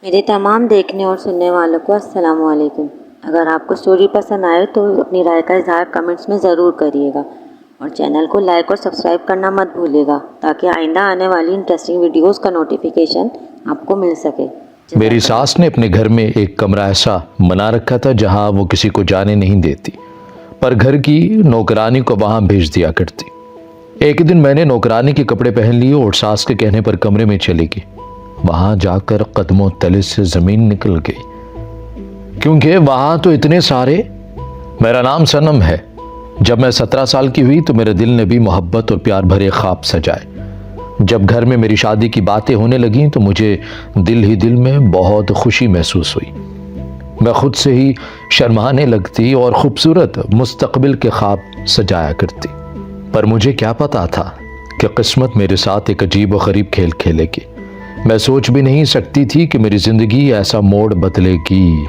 मेरे तमाम देखने और सुनने वालों को अस्सलाम वालेकुम। अगर आपको स्टोरी पसंद आए तो अपनी राय का इज़हार कमेंट्स में ज़रूर करिएगा और चैनल को लाइक और सब्सक्राइब करना मत भूलिएगा ताकि आइंदा आने वाली इंटरेस्टिंग वीडियोस का नोटिफिकेशन आपको मिल सके। मेरी सास ने अपने घर में एक कमरा ऐसा बना रखा था जहां वो किसी को जाने नहीं देती, पर घर की नौकरानी को वहां भेज दिया करती। एक दिन मैंने नौकरानी के कपड़े पहन लिए और सास के कहने पर कमरे में चली गई। वहां जाकर कदमों तले से जमीन निकल गई, क्योंकि वहां तो इतने सारे। मेरा नाम सनम है। जब मैं 17 साल की हुई तो मेरे दिल ने भी मोहब्बत और प्यार भरे ख्वाब सजाए। जब घर में मेरी शादी की बातें होने लगीं तो मुझे दिल ही दिल में बहुत खुशी महसूस हुई। मैं खुद से ही शर्माने लगती और खूबसूरत मुस्तकबिल के ख्वाब सजाया करती। पर मुझे क्या पता था कि किस्मत मेरे साथ एक अजीब व गरीब खेल खेलेगी। मैं सोच भी नहीं सकती थी कि मेरी जिंदगी ऐसा मोड़ बदलेगी।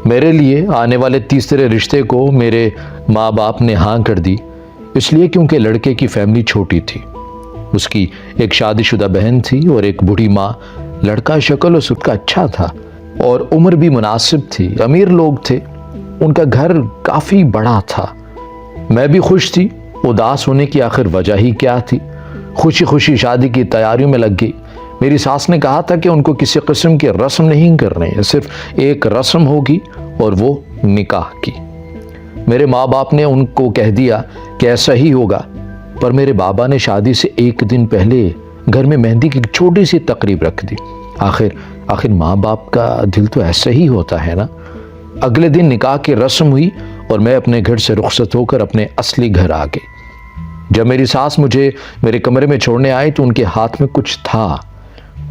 मेरे लिए आने वाले तीसरे रिश्ते को मेरे माँ बाप ने हाँ कर दी, इसलिए क्योंकि लड़के की फैमिली छोटी थी। उसकी एक शादीशुदा बहन थी और एक बूढ़ी माँ। लड़का शक्ल और सूरत का अच्छा था और उम्र भी मुनासिब थी। अमीर लोग थे, उनका घर काफ़ी बड़ा था। मैं भी खुश थी। उदास होने की आखिर वजह ही क्या थी। खुशी खुशी शादी की तैयारियों में लग गई। मेरी सास ने कहा था कि उनको किसी किस्म की रस्म नहीं करनी, सिर्फ एक रस्म होगी और वो निकाह की। मेरे माँ बाप ने उनको कह दिया कि ऐसा ही होगा, पर मेरे बाबा ने शादी से एक दिन पहले घर में मेहंदी की छोटी सी तकरीब रख दी। आखिर माँ बाप का दिल तो ऐसा ही होता है ना। अगले दिन निकाह की रस्म हुई और मैं अपने घर से रुखसत होकर अपने असली घर आ गई। जब मेरी सास मुझे मेरे कमरे में छोड़ने आई तो उनके हाथ में कुछ था।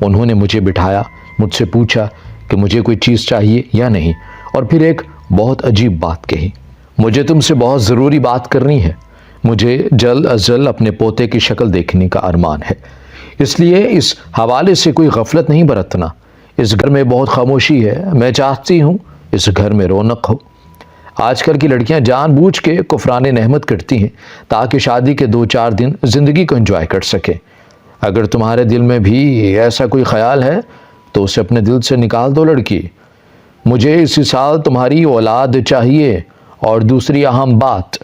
उन्होंने मुझे बिठाया, मुझसे पूछा कि मुझे कोई चीज़ चाहिए या नहीं, और फिर एक बहुत अजीब बात कही। मुझे तुमसे बहुत ज़रूरी बात करनी है। मुझे जल्द अज जल्द अपने पोते की शक्ल देखने का अरमान है, इसलिए इस हवाले से कोई गफलत नहीं बरतना। इस घर में बहुत खामोशी है। मैं चाहती हूँ इस घर में रौनक हो। आजकल की लड़कियां जानबूझ के कुफराने नेहमत करती हैं ताकि शादी के 2-4 दिन ज़िंदगी को एंजॉय कर सकें। अगर तुम्हारे दिल में भी ऐसा कोई ख्याल है तो उसे अपने दिल से निकाल दो लड़की। मुझे इसी साल तुम्हारी औलाद चाहिए। और दूसरी अहम बात,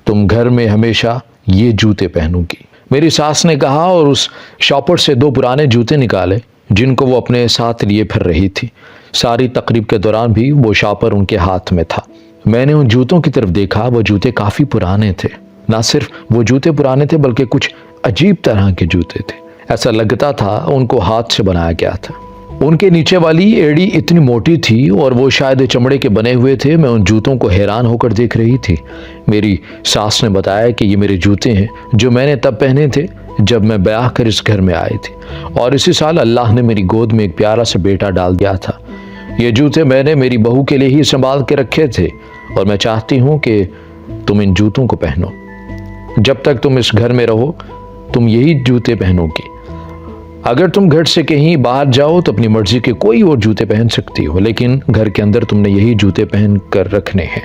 तुम घर में हमेशा ये जूते पहनोगी, मेरी सास ने कहा, और उस शॉपर से 2 पुराने जूते निकाले जिनको वो अपने साथ लिए फिर रही थी। सारी तकरीब के दौरान भी वो शॉपर उनके हाथ में था। मैंने उन जूतों की तरफ देखा। वो जूते काफ़ी पुराने थे। ना सिर्फ वो जूते पुराने थे बल्कि कुछ अजीब तरह के जूते थे। ऐसा लगता था उनको हाथ से बनाया गया था। उनके नीचे वाली एड़ी इतनी मोटी थी और वो शायद चमड़े के बने हुए थे। मैं उन जूतों को हैरान होकर देख रही थी। मेरी सास ने बताया कि ये मेरे जूते हैं जो मैंने तब पहने थे जब मैं ब्याह कर इस घर में आई थी, और इसी साल अल्लाह ने मेरी गोद में एक प्यारा सा बेटा डाल दिया था। ये जूते मैंने मेरी बहू के लिए ही संभाल के रखे थे और मैं चाहती हूँ कि तुम इन जूतों को पहनो। जब तक तुम इस घर में रहो तुम यही जूते पहनोगी। अगर तुम घर से कहीं बाहर जाओ तो अपनी मर्जी के कोई और जूते पहन सकती हो, लेकिन घर के अंदर तुमने यही जूते पहन कर रखने हैं।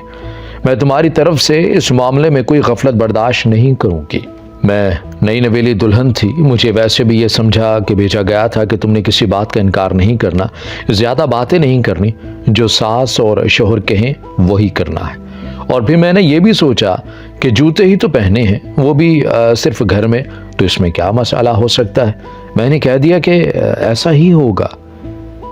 मैं तुम्हारी तरफ से इस मामले में कोई गफलत बर्दाश्त नहीं करूँगी। मैं नई नवेली दुल्हन थी। मुझे वैसे भी ये समझा कि भेजा गया था कि तुमने किसी बात का इनकार नहीं करना, ज़्यादा बातें नहीं करनी, जो सास और शोहर कहें वही करना है। और फिर मैंने ये भी सोचा कि जूते ही तो पहने हैं, वो भी सिर्फ घर में, तो इसमें क्या मसाला हो सकता है। मैंने कह दिया कि ऐसा ही होगा।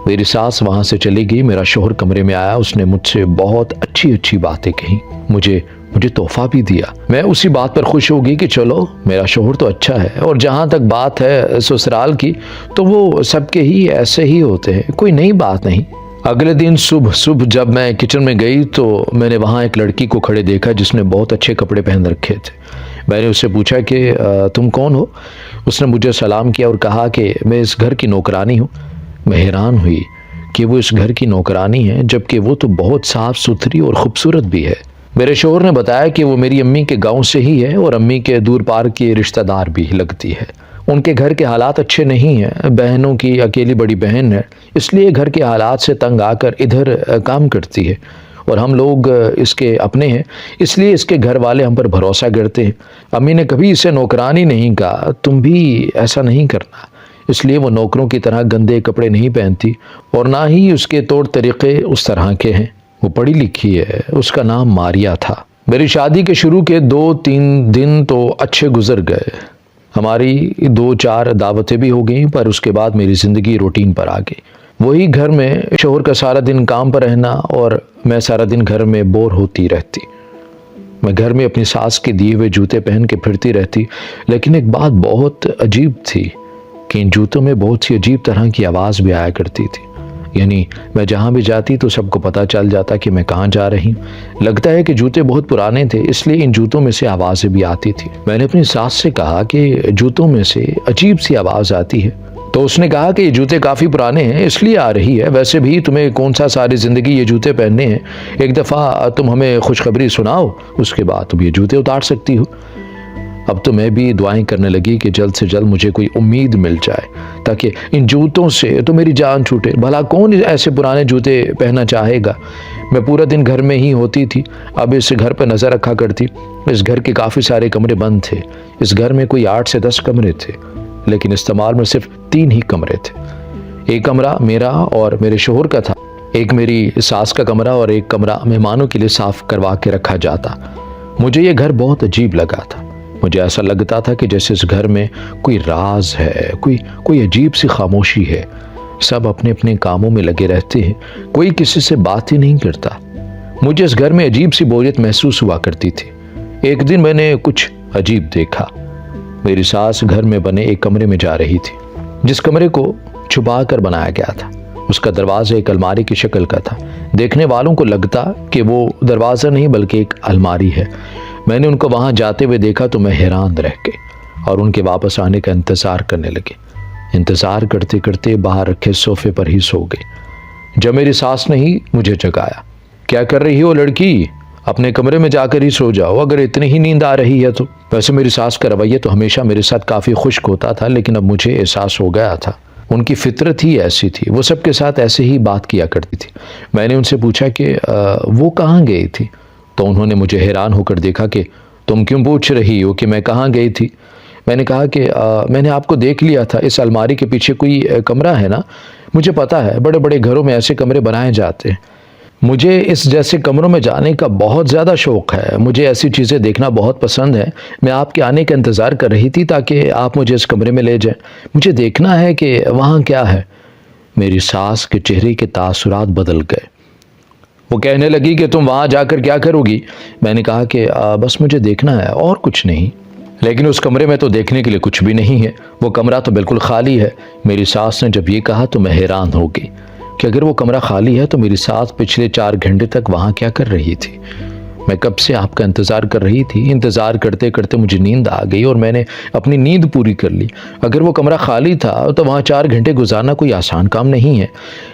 मेरी सास वहाँ से चली गई। मेरा शोहर कमरे में आया। उसने मुझसे बहुत अच्छी अच्छी बातें कही, मुझे तोहफा भी दिया। मैं उसी बात पर खुश हो गई कि चलो मेरा शोहर तो अच्छा है। और जहाँ तक बात है ससुराल की, तो वो सबके ही ऐसे ही होते हैं, कोई नई बात नहीं। अगले दिन सुबह जब मैं किचन में गई तो मैंने वहाँ एक लड़की को खड़े देखा जिसने बहुत अच्छे कपड़े पहन रखे थे। मैंने उससे पूछा कि तुम कौन हो। उसने मुझे सलाम किया और कहा कि मैं इस घर की नौकरानी हूँ। मैं हैरान हुई कि वो इस घर की नौकरानी है, जबकि वो तो बहुत साफ़ सुथरी और ख़ूबसूरत भी है। मेरे शोहर ने बताया कि वो मेरी अम्मी के गांव से ही है और अम्मी के दूर पार की रिश्तेदार भी लगती है। उनके घर के हालात अच्छे नहीं हैं। बहनों की अकेली बड़ी बहन है, इसलिए घर के हालात से तंग आकर इधर काम करती है। और हम लोग इसके अपने हैं, इसलिए इसके घर वाले हम पर भरोसा करते हैं। अम्मी ने कभी इसे नौकरानी नहीं कहा। तुम भी ऐसा नहीं करना। इसलिए वो नौकरों की तरह गंदे कपड़े नहीं पहनती और ना ही उसके तौर तरीक़े उस तरह के हैं। वो पढ़ी लिखी है। उसका नाम मारिया था। मेरी शादी के शुरू के 2-3 दिन तो अच्छे गुजर गए। हमारी 2-4 दावतें भी हो गई, पर उसके बाद मेरी ज़िंदगी रूटीन पर आ गई। वही घर में शोहर का सारा दिन काम पर रहना और मैं सारा दिन घर में बोर होती रहती। मैं घर में अपनी सास के दिए हुए जूते पहन के फिरती रहती, लेकिन एक बात बहुत अजीब थी कि इन जूतों में बहुत सी अजीब तरह की आवाज़ भी आया करती थी। यानी मैं जहाँ भी जाती तो सबको पता चल जाता कि मैं कहाँ जा रही हूँ। लगता है कि जूते बहुत पुराने थे, इसलिए इन जूतों में से आवाज़ें भी आती थी। मैंने अपनी सास से कहा कि जूतों में से अजीब सी आवाज़ आती है, तो उसने कहा कि ये जूते काफ़ी पुराने हैं इसलिए आ रही है। वैसे भी तुम्हें कौन सा सारी ज़िंदगी ये जूते पहनने हैं, एक दफ़ा तुम हमें खुशखबरी सुनाओ, उसके बाद तुम ये जूते उतार सकती हो। अब तो मैं भी दुआएं करने लगी कि जल्द से जल्द मुझे कोई उम्मीद मिल जाए, ताकि इन जूतों से तो मेरी जान छूटे। भला कौन ऐसे पुराने जूते पहनना चाहेगा। मैं पूरा दिन घर में ही होती थी। अब इस घर पर नज़र रखा करती। इस घर के काफ़ी सारे कमरे बंद थे। इस घर में कोई 8 से 10 कमरे थे, लेकिन इस्तेमाल में सिर्फ 3 ही कमरे थे। एक कमरा मेरा और मेरे शोहर का था, एक मेरी सास का कमरा और एक कमरा मेहमानों के लिए साफ करवा के रखा जाता। मुझे ये घर बहुत अजीब लगा था। मुझे ऐसा लगता था कि जैसे इस घर में कोई राज है, कोई अजीब सी खामोशी है। सब अपने अपने कामों में लगे रहते हैं, कोई किसी से बात ही नहीं करता। मुझे इस घर में अजीब सी बोरियत महसूस हुआ करती थी। एक दिन मैंने कुछ अजीब देखा। मेरी सास घर में बने एक कमरे में जा रही थी, जिस कमरे को छुपा कर बनाया गया था। उसका दरवाज़ा एक अलमारी की शक्ल का था। देखने वालों को लगता कि वो दरवाज़ा नहीं बल्कि एक अलमारी है। मैंने उनको वहाँ जाते हुए देखा तो मैं हैरान रह गए और उनके वापस आने का इंतज़ार करने लगे। इंतज़ार करते करते बाहर रखे सोफे पर ही सो गए। जब मेरी सास ने ही मुझे जगाया, क्या कर रही हो लड़की, अपने कमरे में जाकर ही सो जाओ अगर इतनी ही नींद आ रही है तो। वैसे मेरी सास का रवैया तो हमेशा मेरे साथ काफ़ी खुश्क होता था, लेकिन अब मुझे एहसास हो गया था उनकी फितरत ही ऐसी थी। वो सबके साथ ऐसे ही बात किया करती थी। मैंने उनसे पूछा कि वो कहाँ गई थी, तो उन्होंने मुझे हैरान होकर देखा कि तुम क्यों पूछ रही हो कि मैं कहाँ गई थी। मैंने कहा कि मैंने आपको देख लिया था। इस अलमारी के पीछे कोई कमरा है ना। मुझे पता है बड़े बड़े घरों में ऐसे कमरे बनाए जाते हैं। मुझे इस जैसे कमरों में जाने का बहुत ज़्यादा शौक़ है। मुझे ऐसी चीज़ें देखना बहुत पसंद है। मैं आपके आने का इंतज़ार कर रही थी ताकि आप मुझे इस कमरे में ले जाएं। मुझे देखना है कि वहाँ क्या है। मेरी सास के चेहरे के तासुरात बदल गए। वो कहने लगी कि तुम वहाँ जाकर क्या करोगी। मैंने कहा कि बस मुझे देखना है और कुछ नहीं। लेकिन उस कमरे में तो देखने के लिए कुछ भी नहीं है। वो कमरा तो बिल्कुल खाली है। मेरी सास ने जब ये कहा तो मैं हैरान हो गई कि अगर वो कमरा खाली है तो मेरी सास पिछले 4 घंटे तक वहाँ क्या कर रही थी। मैं कब से आपका इंतज़ार कर रही थी। इंतज़ार करते करते मुझे नींद आ गई और मैंने अपनी नींद पूरी कर ली। अगर वो कमरा खाली था तो वहाँ 4 घंटे गुजारना कोई आसान काम नहीं है।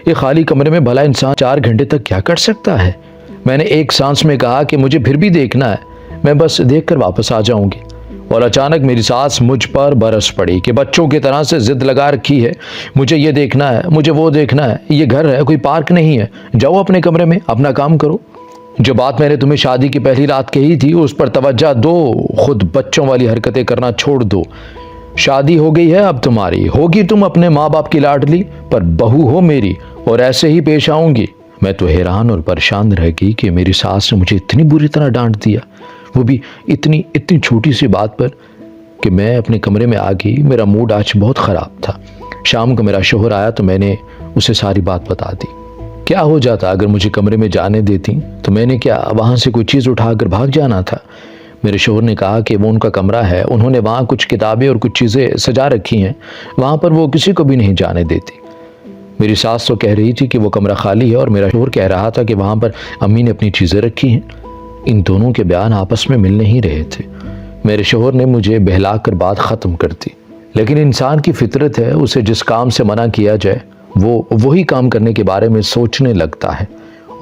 ये खाली कमरे में भला इंसान 4 घंटे तक क्या कर सकता है। मैंने एक सांस में कहा कि मुझे फिर भी देखना है, मैं बस देख कर वापस आ जाऊँगी। और अचानक मेरी सास मुझ पर बरस पड़ी कि बच्चों की तरह से ज़िद लगा रखी है। मुझे ये देखना है, मुझे वो देखना है। ये घर है, कोई पार्क नहीं है। जाओ अपने कमरे में अपना काम करो। जो बात मैंने तुम्हें शादी की पहली रात कही थी उस पर तवज्जो दो। खुद बच्चों वाली हरकतें करना छोड़ दो। शादी हो गई है अब तुम्हारी, होगी तुम अपने माँ बाप की लाडली, पर बहू हो मेरी और ऐसे ही पेश आऊँगी। मैं तो हैरान और परेशान रह गई कि मेरी सास ने मुझे इतनी बुरी तरह डांट दिया, वो भी इतनी छोटी सी बात पर कि मैं अपने कमरे में आ गई। मेरा मूड आज बहुत ख़राब था। शाम को मेरा शोहर आया तो मैंने उसे सारी बात बता दी। क्या हो जाता अगर मुझे कमरे में जाने देती, तो मैंने क्या वहाँ से कोई चीज़ उठाकर भाग जाना था। मेरे शोहर ने कहा कि वो उनका कमरा है, उन्होंने वहाँ कुछ किताबें और कुछ चीज़ें सजा रखी हैं, वहाँ पर वो किसी को भी नहीं जाने देती। मेरी सास तो कह रही थी कि वो कमरा खाली है और मेरा शोहर कह रहा था कि वहाँ पर अम्मी ने अपनी चीज़ें रखी हैं। इन दोनों के बयान आपस में मिल नहीं रहे थे। मेरे शोहर ने मुझे बहला कर बात ख़त्म कर दी। लेकिन इंसान की फितरत है, उसे जिस काम से मना किया जाए वो वही काम करने के बारे में सोचने लगता है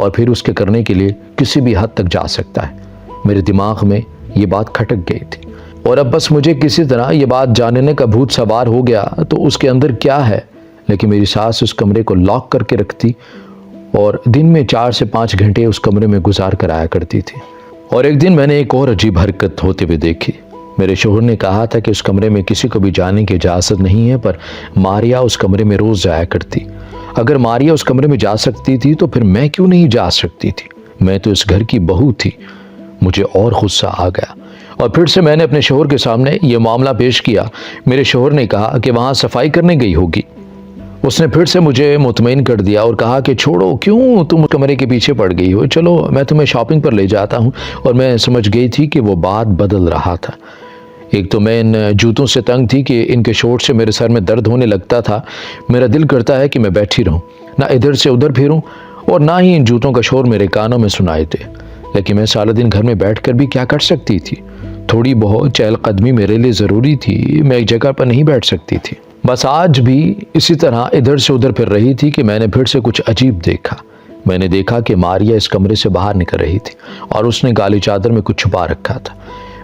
और फिर उसके करने के लिए किसी भी हद तक जा सकता है। मेरे दिमाग में ये बात खटक गई थी और अब बस मुझे किसी तरह ये बात जानने का भूत सवार हो गया तो उसके अंदर क्या है। लेकिन मेरी सास उस कमरे को लॉक करके रखती और दिन में 4 से 5 घंटे उस कमरे में गुजार कर आया करती थी। और एक दिन मैंने एक और अजीब हरकत होते हुए देखी। मेरे शोहर ने कहा था कि उस कमरे में किसी को भी जाने की इजाज़त नहीं है, पर मारिया उस कमरे में रोज़ जाया करती। अगर मारिया उस कमरे में जा सकती थी तो फिर मैं क्यों नहीं जा सकती थी? मैं तो इस घर की बहू थी। मुझे और गुस्सा आ गया और फिर से मैंने अपने शोहर के सामने ये मामला पेश किया। मेरे शोहर ने कहा कि वहाँ सफाई करने गई होगी। उसने फिर से मुझे मुतमईन कर दिया और कहा कि छोड़ो, क्यों तुम कमरे के पीछे पड़ गई हो, चलो मैं तुम्हें शॉपिंग पर ले जाता हूँ। और मैं समझ गई थी कि वो बात बदल रहा था। एक तो मैं इन जूतों से तंग थी कि इनके शोर से मेरे सर में दर्द होने लगता था। मेरा दिल करता है कि मैं बैठी रहूं, ना इधर से उधर फिरूं और ना ही इन जूतों का शोर मेरे कानों में सुनाई दे। लेकिन मैं सारा दिन घर में बैठकर भी क्या कर सकती थी? थोड़ी बहुत चहलकदमी मेरे लिए ज़रूरी थी। मैं एक जगह पर नहीं बैठ सकती थी। बस आज भी इसी तरह इधर से उधर फिर रही थी कि मैंने फिर से कुछ अजीब देखा। मैंने देखा कि मारिया इस कमरे से बाहर निकल रही थी और उसने काली चादर में कुछ छुपा रखा था।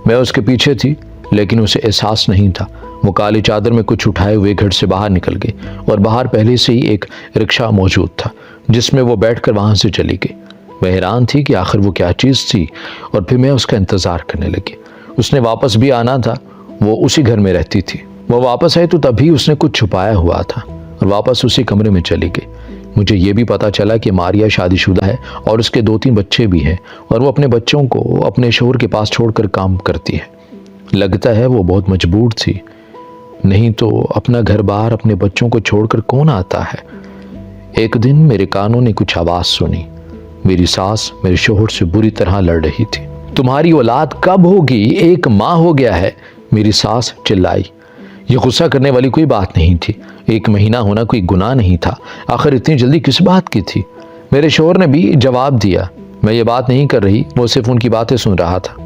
मैं उसके पीछे थी, लेकिन उसे एहसास नहीं था। वो काली चादर में कुछ उठाए हुए घर से बाहर निकल गई और बाहर पहले से ही एक रिक्शा मौजूद था जिसमें वो बैठकर वहाँ से चली गई। मैं हैरान थी कि आखिर वो क्या चीज़ थी और फिर मैं उसका इंतज़ार करने लगी। उसने वापस भी आना था, वो उसी घर में रहती थी। वो वापस आई तो तभी उसने कुछ छुपाया हुआ था और वापस उसी कमरे में चली गई। मुझे ये भी पता चला कि मारिया शादीशुदा है और उसके 2-3 बच्चे भी हैं और वो अपने बच्चों को अपने शोहर के पास छोड़कर काम करती है। लगता है वो बहुत मजबूर थी, नहीं तो अपना घर बार अपने बच्चों को छोड़कर कौन आता है। एक दिन मेरे कानों ने कुछ आवाज़ सुनी। मेरी सास मेरे शोहर से बुरी तरह लड़ रही थी। तुम्हारी औलाद कब होगी? 1 माह हो गया है, मेरी सास चिल्लाई। ये गुस्सा करने वाली कोई बात नहीं थी। 1 महीना होना कोई गुनाह नहीं था। आखिर इतनी जल्दी किस बात की थी? मेरे शोहर ने भी जवाब दिया, मैं ये बात नहीं कर रही, वो सिर्फ उनकी बातें सुन रहा था।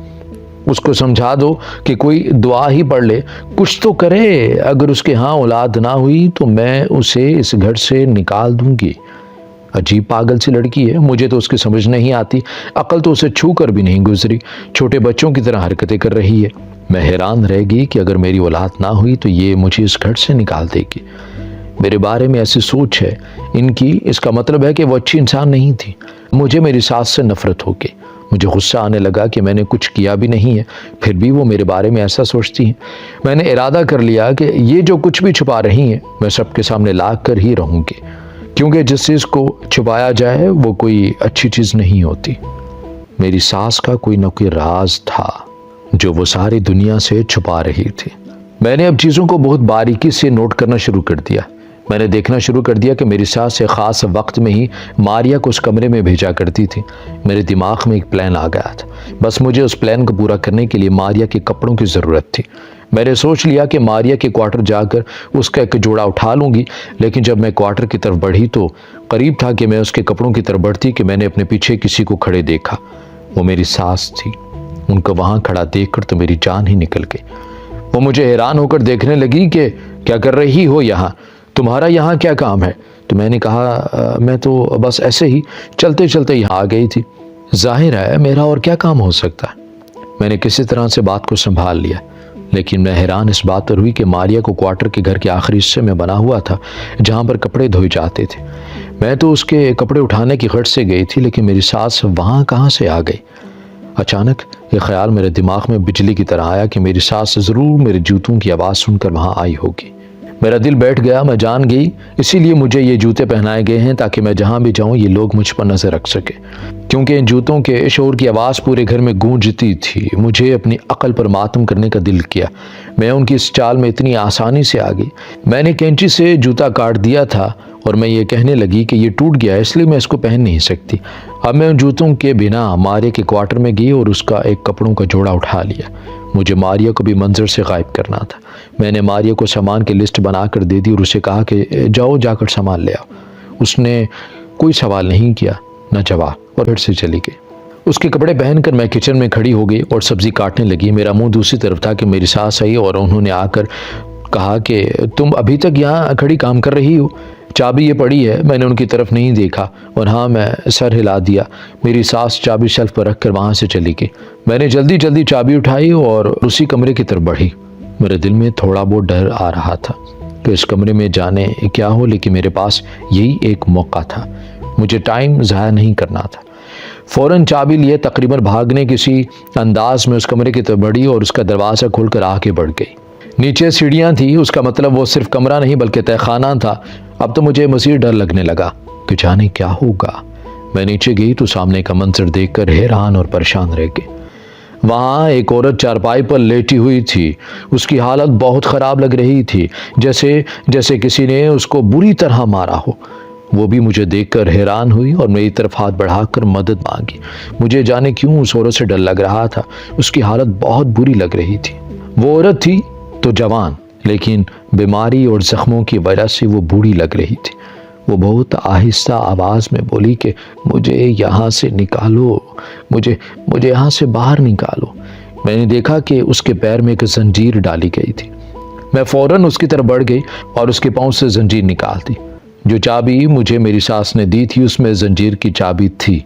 उसको समझा दो कि कोई दुआ ही पढ़ ले, कुछ तो करे। अगर उसके यहाँ औलाद ना हुई तो मैं उसे इस घर से निकाल दूंगी। अजीब पागल सी लड़की है, मुझे तो उसकी समझ नहीं आती। अकल तो उसे छू कर भी नहीं गुजरी, छोटे बच्चों की तरह हरकतें कर रही है। मैं हैरान रह गई कि अगर मेरी औलाद ना हुई तो ये मुझे इस घर से निकाल देगी। मेरे बारे में ऐसी सोच है इनकी, इसका मतलब है कि वो अच्छी इंसान नहीं थी। मुझे मेरी सास से नफरत हो गई। मुझे गुस्सा आने लगा कि मैंने कुछ किया भी नहीं है, फिर भी वो मेरे बारे में ऐसा सोचती हैं। मैंने इरादा कर लिया कि ये जो कुछ भी छुपा रही हैं मैं सबके सामने ला कर ही रहूँगी, क्योंकि जिस चीज़ को छुपाया जाए वो कोई अच्छी चीज़ नहीं होती। मेरी सास का कोई न कोई राज था जो वो सारी दुनिया से छुपा रही थी। मैंने अब चीज़ों को बहुत बारीकी से नोट करना शुरू कर दिया। मैंने देखना शुरू कर दिया कि मेरी सास एक ख़ास वक्त में ही मारिया को उस कमरे में भेजा करती थी। मेरे दिमाग में एक प्लान आ गया था। बस मुझे उस प्लान को पूरा करने के लिए मारिया के कपड़ों की ज़रूरत थी। मैंने सोच लिया कि मारिया के क्वार्टर जाकर उसका एक जोड़ा उठा लूँगी, लेकिन जब मैं क्वार्टर की तरफ बढ़ी तो करीब था कि मैं उसके कपड़ों की तरफ बढ़ती कि मैंने अपने पीछे किसी को खड़े देखा। वो मेरी सास थी। उनको वहाँ खड़ा देखकर तो मेरी जान ही निकल गई। वो मुझे हैरान होकर देखने लगी कि क्या कर रही हो यहाँ, तुम्हारा यहाँ क्या काम है? तो मैंने कहा मैं तो बस ऐसे ही चलते चलते यहाँ आ गई थी। जाहिर है मेरा और क्या काम हो सकता है। मैंने किसी तरह से बात को संभाल लिया, लेकिन मैं हैरान इस बात पर हुई कि मारिया को क्वार्टर के घर के आखिरी हिस्से में बना हुआ था जहाँ पर कपड़े धोए जाते थे। मैं तो उसके कपड़े उठाने की गठ से गई थी, लेकिन मेरी सास वहाँ कहाँ से आ गई? अचानक ये ख्याल मेरे दिमाग में बिजली की तरह आया कि मेरी सास ज़रूर मेरे जूतों की आवाज़ सुनकर वहाँ आई होगी। मेरा दिल बैठ गया। मैं जान गई इसीलिए मुझे ये जूते पहनाए गए हैं ताकि मैं जहाँ भी जाऊँ ये लोग मुझ पर नज़र रख सके, क्योंकि इन जूतों के शोर की आवाज़ पूरे घर में गूंजती थी। मुझे अपनी अकल पर मातम करने का दिल किया। मैं उनकी इस चाल में इतनी आसानी से आ गई। मैंने कैंची से जूता काट दिया था और मैं ये कहने लगी कि ये टूट गया इसलिए मैं इसको पहन नहीं सकती। अब मैं उन जूतों के बिना मारिया के क्वार्टर में गई और उसका एक कपड़ों का जोड़ा उठा लिया। मुझे मारिया को भी मंजर से गायब करना था। मैंने मारिया को सामान की लिस्ट बनाकर दे दी और उसे कहा कि जाओ जाकर सामान ले आओ। उसने कोई सवाल नहीं किया न जवाब और फिर से चली गई। उसके कपड़े पहनकर मैं किचन में खड़ी हो गई और सब्जी काटने लगी। मेरा मुंह दूसरी तरफ था कि मेरी सास आई और उन्होंने आकर कहा कि तुम अभी तक यहाँ खड़ी काम कर रही हो, चाबी ये पड़ी है। मैंने उनकी तरफ नहीं देखा और हाँ, मैं सर हिला दिया। मेरी सास चाबी शेल्फ पर रखकर वहाँ से चली गई। मैंने जल्दी जल्दी चाबी उठाई और उसी कमरे की तरफ बढ़ी। मेरे दिल में थोड़ा बहुत डर आ रहा था कि इस कमरे में जाने क्या हो, लेकिन मेरे पास यही एक मौका था। मुझे टाइम ज़ाया नहीं करना था। फ़ौरन चाबी लिए तकरीबन भागने किसी अंदाज में उस कमरे की तरफ बढ़ी और उसका दरवाज़ा खोलकर आगे बढ़ गई। नीचे सीढ़ियाँ थी, उसका मतलब वो सिर्फ कमरा नहीं बल्कि तहखाना था। अब तो मुझे मज़ीद डर लगने लगा कि जाने क्या होगा। मैं नीचे गई तो सामने का मंजर देखकर हैरान और परेशान रह गई। वहाँ एक औरत चारपाई पर लेटी हुई थी। उसकी हालत बहुत ख़राब लग रही थी, जैसे किसी ने उसको बुरी तरह मारा हो। वो भी मुझे देखकर हैरान हुई और मेरी तरफ हाथ बढ़ाकर मदद मांगी। मुझे जाने क्यों उस औरत से डर लग रहा था। उसकी हालत बहुत बुरी लग रही थी। वो औरत थी तो जवान, लेकिन बीमारी और ज़ख्मों की वजह से वो बूढ़ी लग रही थी। वो बहुत आहिस्ता आवाज़ में बोली कि मुझे यहाँ से निकालो, मुझे यहाँ से बाहर निकालो। मैंने देखा कि उसके पैर में एक जंजीर डाली गई थी। मैं फ़ौरन उसकी तरफ बढ़ गई और उसके पाँव से जंजीर निकाल दी। जो चाबी मुझे मेरी सास ने दी थी उसमें जंजीर की चाबी थी।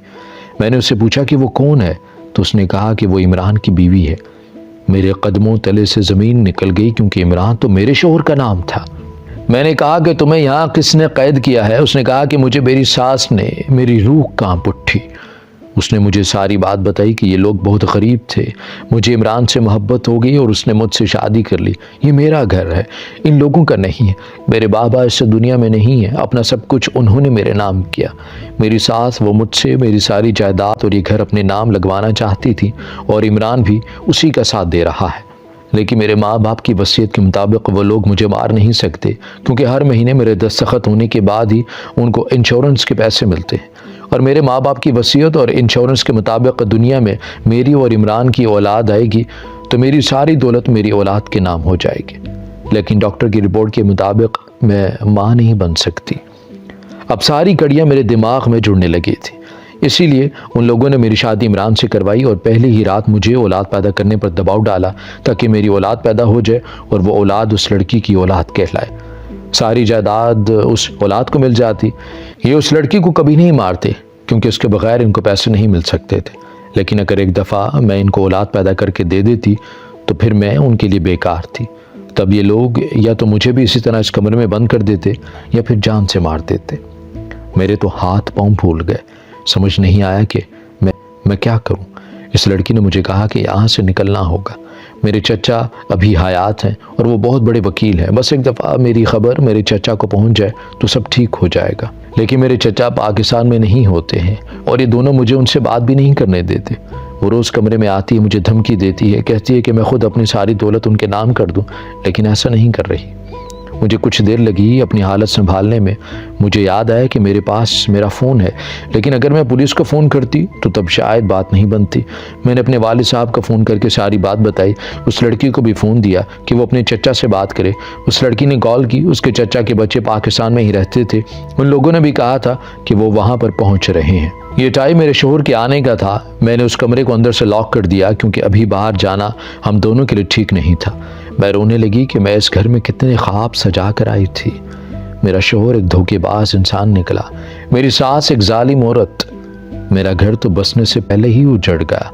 मैंने उससे पूछा कि वो कौन है, तो उसने कहा कि वो इमरान की बीवी है। मेरे कदमों तले से ज़मीन निकल गई, क्योंकि इमरान तो मेरे शोहर का नाम था। मैंने कहा कि तुम्हें यहाँ किसने कैद किया है? उसने कहा कि मुझे मेरी सास ने। मेरी रूह कांप उठी। उसने मुझे सारी बात बताई कि ये लोग बहुत गरीब थे, मुझे इमरान से मोहब्बत हो गई और उसने मुझसे शादी कर ली। ये मेरा घर है, इन लोगों का नहीं है। मेरे बाबा इस दुनिया में नहीं है, अपना सब कुछ उन्होंने मेरे नाम किया। मेरी सास वो मुझसे मेरी सारी जायदाद और ये घर अपने नाम लगवाना चाहती थी और इमरान भी उसी का साथ दे रहा है। लेकिन मेरे माँ बाप की वसीयत के मुताबिक वो लोग मुझे मार नहीं सकते, क्योंकि हर महीने मेरे दस्तखत होने के बाद ही उनको इंश्योरेंस के पैसे मिलते हैं। और मेरे माँ बाप की वसीयत और इंश्योरेंस के मुताबिक दुनिया में मेरी और इमरान की औलाद आएगी तो मेरी सारी दौलत मेरी औलाद के नाम हो जाएगी। लेकिन डॉक्टर की रिपोर्ट के मुताबिक मैं माँ नहीं बन सकती। अब सारी कड़ियाँ मेरे दिमाग में जुड़ने लगी थी। इसीलिए उन लोगों ने मेरी शादी इमरान से करवाई और पहली ही रात मुझे औलाद पैदा करने पर दबाव डाला, ताकि मेरी औलाद पैदा हो जाए और वो औलाद उस लड़की की औलाद कहलाए। सारी जायदाद उस औलाद को मिल जाती। ये उस लड़की को कभी नहीं मारते, क्योंकि उसके बगैर इनको पैसे नहीं मिल सकते थे। लेकिन अगर एक दफ़ा मैं इनको औलाद पैदा करके दे देती तो फिर मैं उनके लिए बेकार थी। तब ये लोग या तो मुझे भी इसी तरह इस कमरे में बंद कर देते या फिर जान से मार देते। मेरे तो हाथ पाँव फूल गए। समझ नहीं आया कि मैं क्या करूं। इस लड़की ने मुझे कहा कि यहाँ से निकलना होगा। मेरे चचा अभी हयात हैं और वो बहुत बड़े वकील हैं। बस एक दफ़ा मेरी ख़बर मेरे चचा को पहुँच जाए तो सब ठीक हो जाएगा। लेकिन मेरे चचा पाकिस्तान में नहीं होते हैं और ये दोनों मुझे उनसे बात भी नहीं करने देते। वो रोज़ कमरे में आती है, मुझे धमकी देती है, कहती है कि मैं खुद अपनी सारी दौलत उनके नाम कर दूँ, लेकिन ऐसा नहीं कर रही। मुझे कुछ देर लगी अपनी हालत संभालने में। मुझे याद आया कि मेरे पास मेरा फ़ोन है, लेकिन अगर मैं पुलिस को फ़ोन करती तो तब शायद बात नहीं बनती। मैंने अपने वालिद साहब का फ़ोन करके सारी बात बताई। उस लड़की को भी फ़ोन दिया कि वो अपने चचा से बात करे। उस लड़की ने कॉल की। उसके चचा के बच्चे पाकिस्तान में ही रहते थे। उन लोगों ने भी कहा था कि वो वहाँ पर पहुँच रहे हैं। ये टाइम मेरे शोहर के आने का था। मैंने उस कमरे को अंदर से लॉक कर दिया, क्योंकि अभी बाहर जाना हम दोनों के लिए ठीक नहीं था। मैं रोने लगी कि मैं इस घर में कितने ख्वाब सजा कर आई थी। मेरा शोहर एक धोखेबाज इंसान निकला, मेरी सास एक जालिम औरत। मेरा घर तो बसने से पहले ही उजड़ गया।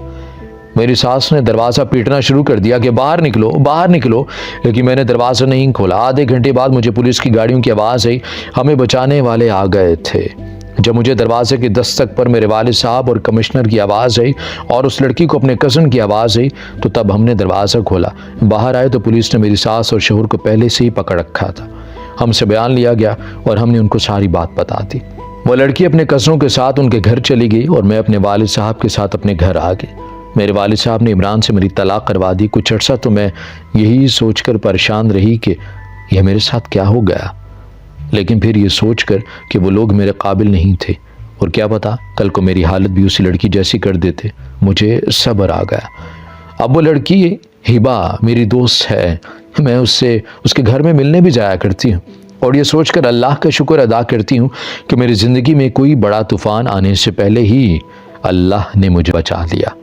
मेरी सास ने दरवाज़ा पीटना शुरू कर दिया कि बाहर निकलो, बाहर निकलो, लेकिन मैंने दरवाज़ा नहीं खोला। आधे घंटे बाद मुझे पुलिस की गाड़ियों की आवाज़ आई। हमें बचाने वाले आ गए थे। जब मुझे दरवाजे की दस्तक पर मेरे वालिद साहब और कमिश्नर की आवाज़ आई और उस लड़की को अपने कज़न की आवाज़ आई, तो तब हमने दरवाज़ा खोला। बाहर आए तो पुलिस ने मेरी सास और शोहर को पहले से ही पकड़ रखा था। हमसे बयान लिया गया और हमने उनको सारी बात बता दी। वो लड़की अपने कज़नों के साथ उनके घर चली गई और मैं अपने वालिद साहब के साथ अपने घर आ गई। मेरे वालिद साहब ने इमरान से मेरी तलाक करवा दी। कुछ अर्सा तो मैं यही सोचकर परेशान रही कि यह मेरे साथ क्या हो गया, लेकिन फिर ये सोचकर कि वो लोग मेरे काबिल नहीं थे और क्या पता कल को मेरी हालत भी उसी लड़की जैसी कर देते, मुझे सब्र आ गया। अब वो लड़की हिबा मेरी दोस्त है। मैं उससे उसके घर में मिलने भी जाया करती हूँ और ये सोचकर अल्लाह का शुक्र अदा करती हूँ कि मेरी ज़िंदगी में कोई बड़ा तूफ़ान आने से पहले ही अल्लाह ने मुझे बचा लिया।